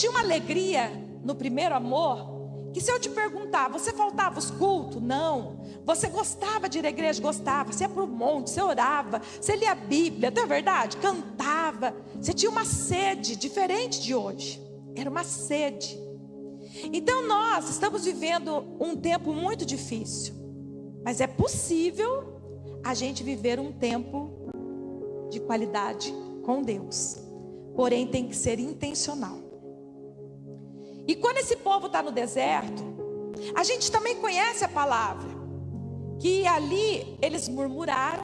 Tinha uma alegria no primeiro amor, que se eu te perguntar, você faltava os cultos? Não. Você gostava de ir à igreja? Gostava. Você ia para o monte, você orava, você lia a Bíblia, não é verdade? Cantava. Você tinha uma sede diferente de hoje. Era uma sede. Então nós estamos vivendo um tempo muito difícil, mas é possível a gente viver um tempo de qualidade com Deus. Porém tem que ser intencional. E quando esse povo está no deserto, a gente também conhece a palavra, que ali eles murmuraram.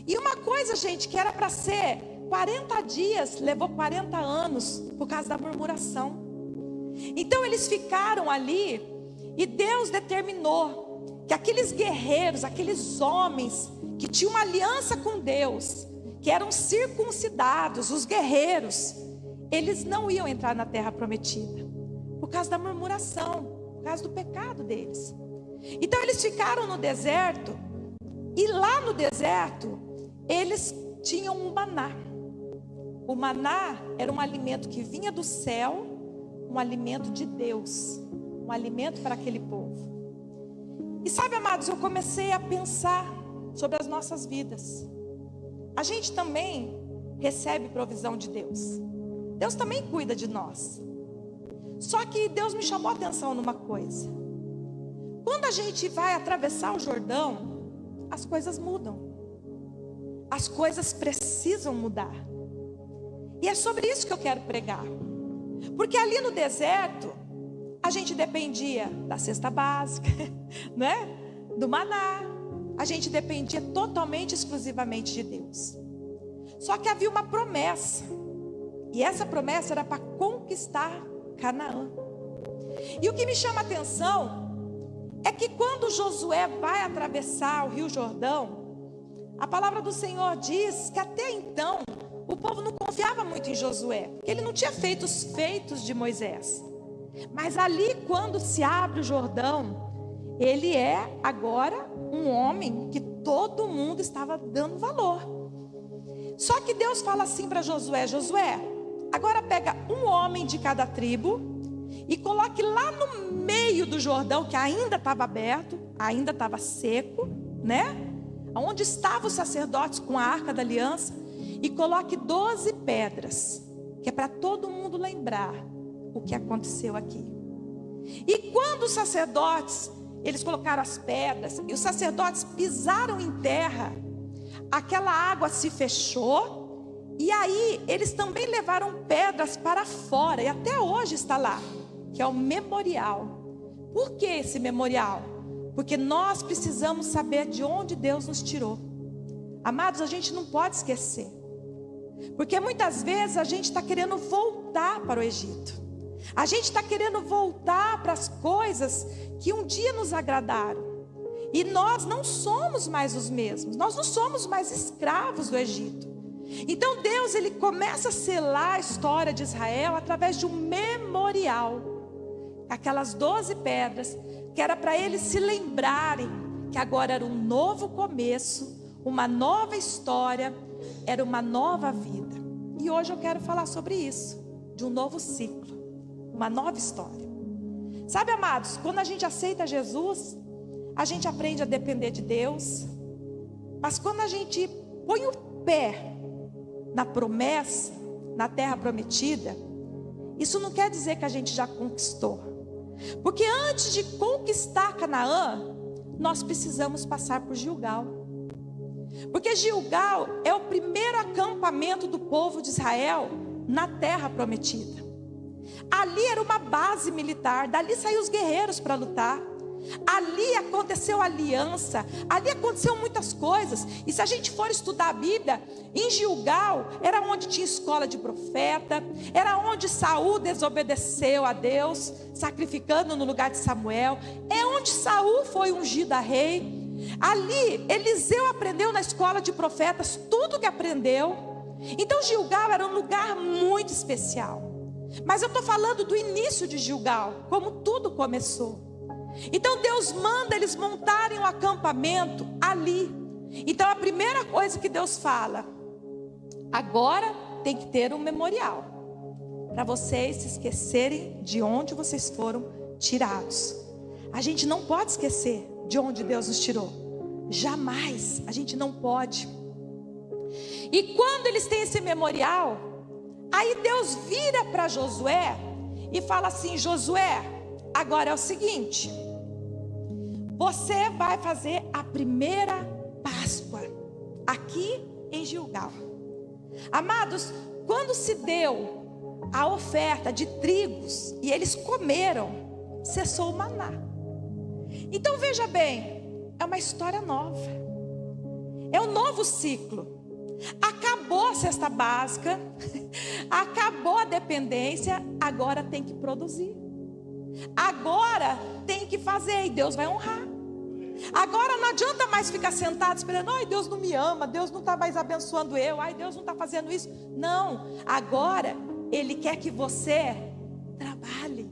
E uma coisa, gente, que era para ser 40 dias, levou 40 anos por causa da murmuração. Então eles ficaram ali, e Deus determinou que aqueles guerreiros, aqueles homens que tinham uma aliança com Deus, que eram circuncidados, os guerreiros, eles não iam entrar na terra prometida, por causa da murmuração, por causa do pecado deles. Então eles ficaram no deserto, e lá no deserto, eles tinham um maná. O maná era um alimento que vinha do céu, um alimento de Deus, um alimento para aquele povo. E sabe, amados, eu comecei a pensar sobre as nossas vidas. A gente também recebe provisão de Deus. Deus também cuida de nós. Só que Deus me chamou a atenção numa coisa. Quando a gente vai atravessar o Jordão, as coisas mudam. As coisas precisam mudar. E é sobre isso que eu quero pregar. Porque ali no deserto, a gente dependia da cesta básica, né? Do maná. A gente dependia totalmente, exclusivamente de Deus. Só que havia uma promessa. E essa promessa era para conquistar Canaã. E o que me chama a atenção é que quando Josué vai atravessar o Rio Jordão, a palavra do Senhor diz que até então o povo não confiava muito em Josué, porque ele não tinha feito os feitos de Moisés. Mas ali, quando se abre o Jordão, ele é agora um homem que todo mundo estava dando valor. Só que Deus fala assim para Josué: Josué, agora pega um homem de cada tribo e coloque lá no meio do Jordão, que ainda estava aberto, ainda estava seco, né? Onde estavam os sacerdotes com a arca da aliança, e coloque 12 pedras, que é para todo mundo lembrar o que aconteceu aqui. E quando os sacerdotes, eles colocaram as pedras, e os sacerdotes pisaram em terra, aquela água se fechou, e aí eles também levaram pedras para fora, e até hoje está lá, que é o memorial. Por que esse memorial? Porque nós precisamos saber de onde Deus nos tirou. Amados, a gente não pode esquecer. Porque muitas vezes a gente está querendo voltar para o Egito. A gente está querendo voltar para as coisas que um dia nos agradaram. E nós não somos mais os mesmos. Nós não somos mais escravos do Egito. Então Deus, ele começa a selar a história de Israel através de um memorial. Aquelas 12 pedras, que era para eles se lembrarem que agora era um novo começo, uma nova história, era uma nova vida. E hoje eu quero falar sobre isso, de um novo ciclo, uma nova história. Sabe, amados, quando a gente aceita Jesus, a gente aprende a depender de Deus. Mas quando a gente põe o pé na promessa, na terra prometida, isso não quer dizer que a gente já conquistou. Porque antes de conquistar Canaã, nós precisamos passar por Gilgal. Porque Gilgal é o primeiro acampamento do povo de Israel na terra prometida. Ali era uma base militar, dali saíram os guerreiros para lutar. Ali aconteceu aliança, ali aconteceu muitas coisas. E se a gente for estudar a Bíblia, em Gilgal era onde tinha escola de profeta, era onde Saul desobedeceu a Deus, sacrificando no lugar de Samuel, é onde Saul foi ungido a rei. Ali Eliseu aprendeu na escola de profetas tudo que aprendeu. Então Gilgal era um lugar muito especial. Mas eu estou falando do início de Gilgal, como tudo começou. Então Deus manda eles montarem um acampamento ali. Então a primeira coisa que Deus fala: agora tem que ter um memorial. para vocês se esquecerem de onde vocês foram tirados. A gente não pode esquecer de onde Deus nos tirou. Jamais, a gente não pode. E quando eles têm esse memorial, aí Deus vira para Josué e fala assim: Josué, agora é o seguinte, você vai fazer a primeira Páscoa aqui em Gilgal. Amados, quando se deu a oferta de trigos e eles comeram, cessou o maná. Então veja bem, é uma história nova, é um novo ciclo. Acabou a cesta básica, acabou a dependência, agora tem que produzir, agora tem que fazer, e Deus vai honrar. Agora não adianta mais ficar sentado esperando: ai, Deus não me ama, Deus não está mais abençoando eu, ai, Deus não está fazendo isso. Não, agora Ele quer que você trabalhe,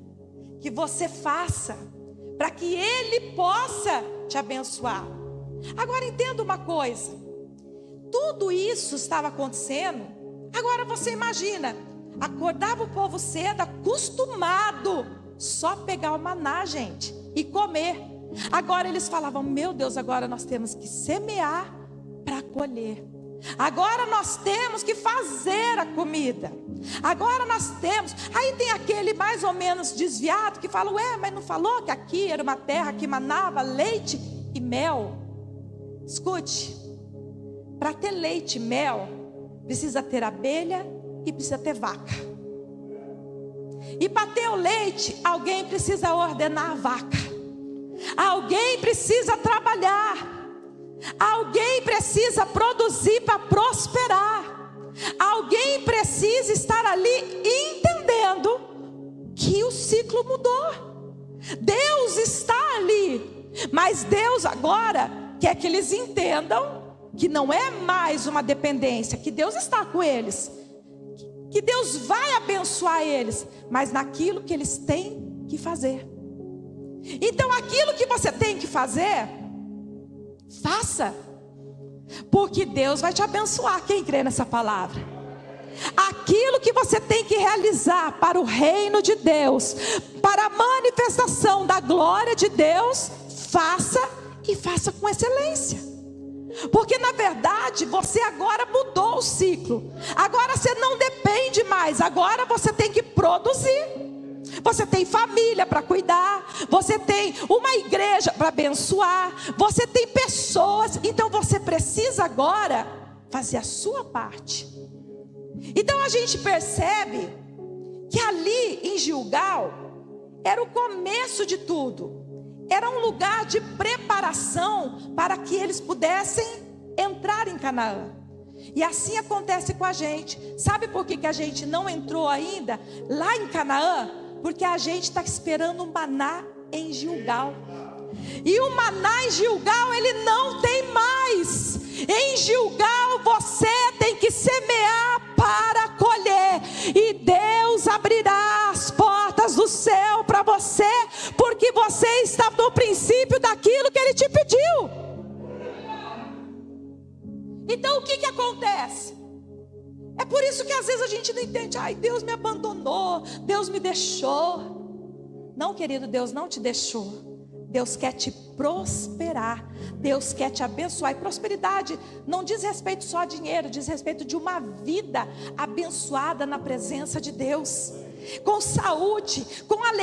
que você faça, para que Ele possa te abençoar. Agora entenda uma coisa, tudo isso estava acontecendo. Agora você imagina, acordava o povo cedo, acostumado só pegar o maná, gente, e comer. Agora eles falavam: meu Deus, agora nós temos que semear para colher. Agora nós temos que fazer a comida. Agora nós temos. Aí tem aquele mais ou menos desviado que fala: ué, mas não falou que aqui era uma terra que manava leite e mel? Escute, para ter leite e mel, precisa ter abelha e precisa ter vaca. E para ter o leite, alguém precisa ordenar a vaca. Alguém precisa trabalhar. Alguém precisa produzir para prosperar. Alguém precisa estar ali entendendo que o ciclo mudou. Deus está ali, mas Deus agora quer que eles entendam que não é mais uma dependência, que Deus está com eles, que Deus vai abençoar eles, mas naquilo que eles têm que fazer. Então aquilo que você tem que fazer, faça, porque Deus vai te abençoar. Quem crê nessa palavra? Aquilo que você tem que realizar para o reino de Deus, para a manifestação da glória de Deus, faça, e faça com excelência. Porque na verdade você agora mudou o ciclo. Agora você não depende mais, agora você tem que produzir. Você tem família para cuidar, você tem uma igreja para abençoar, você tem pessoas. Então você precisa agora fazer a sua parte. Então a gente percebe que ali em Gilgal era o começo de tudo. Era um lugar de preparação para que eles pudessem entrar em Canaã. E assim acontece com a gente. Sabe por que a gente não entrou ainda lá em Canaã? Porque a gente está esperando o maná em Gilgal. E o maná em Gilgal ele não tem mais. Em Gilgal você tem que semear para colher. E Deus abrirá as portas do céu para você, porque você está no princípio daquilo que Ele te pediu. Então o que acontece? É por isso que às vezes a gente não entende. Ai, Deus me abandonou, Deus me deixou. Não, querido, Deus não te deixou. Deus quer te prosperar, Deus quer te abençoar. E prosperidade não diz respeito só a dinheiro, diz respeito de uma vida abençoada na presença de Deus, com saúde, com alegria.